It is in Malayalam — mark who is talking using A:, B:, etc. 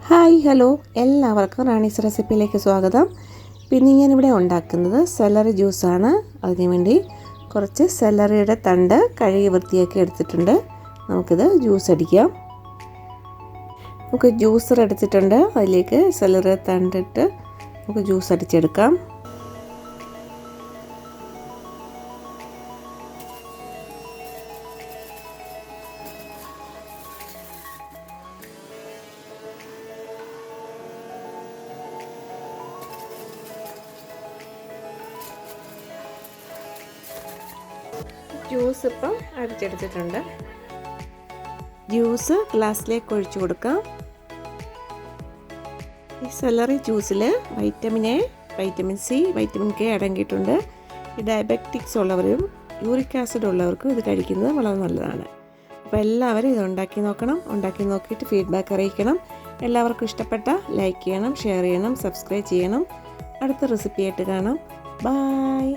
A: ഹായ് ഹലോ എല്ലാവർക്കും റാണീസ് റെസിപ്പിയിലേക്ക് സ്വാഗതം. പിന്നെ ഞാനിവിടെ ഉണ്ടാക്കുന്നത് സെലറി ജ്യൂസാണ്. അതിനു വേണ്ടി കുറച്ച് സെലറിയുടെ തണ്ട് കഴുകി വൃത്തിയാക്കി എടുത്തിട്ടുണ്ട്. നമുക്കിത് ജ്യൂസ് അടിക്കാം. നമുക്ക് ജ്യൂസർ എടുത്തിട്ടുണ്ട്. അതിലേക്ക് സെലറി തണ്ടിട്ട് നമുക്ക് ജ്യൂസ് അടിച്ചെടുക്കാം. ജ്യൂസ് ഇപ്പം അടിച്ചെടുത്തിട്ടുണ്ട്. ജ്യൂസ് ഗ്ലാസ്സിലേക്ക് ഒഴിച്ചു കൊടുക്കാം. ഈ സെലറി ജ്യൂസിൽ vitamin A, vitamin C, vitamin K അടങ്ങിയിട്ടുണ്ട്. ഈ ഡയബറ്റിക്സ് ഉള്ളവരും യൂറിക് ആസിഡ് ഉള്ളവർക്കും ഇത് കഴിക്കുന്നത് വളരെ നല്ലതാണ്. അപ്പോൾ എല്ലാവരും ഇത് ഉണ്ടാക്കി നോക്കണം. ഉണ്ടാക്കി നോക്കിയിട്ട് ഫീഡ്ബാക്ക് അറിയിക്കണം. എല്ലാവർക്കും ഇഷ്ടപ്പെട്ട ലൈക്ക് ചെയ്യണം, ഷെയർ ചെയ്യണം, സബ്സ്ക്രൈബ് ചെയ്യണം. അടുത്ത റെസിപ്പിയായിട്ട് കാണാം. ബായ്.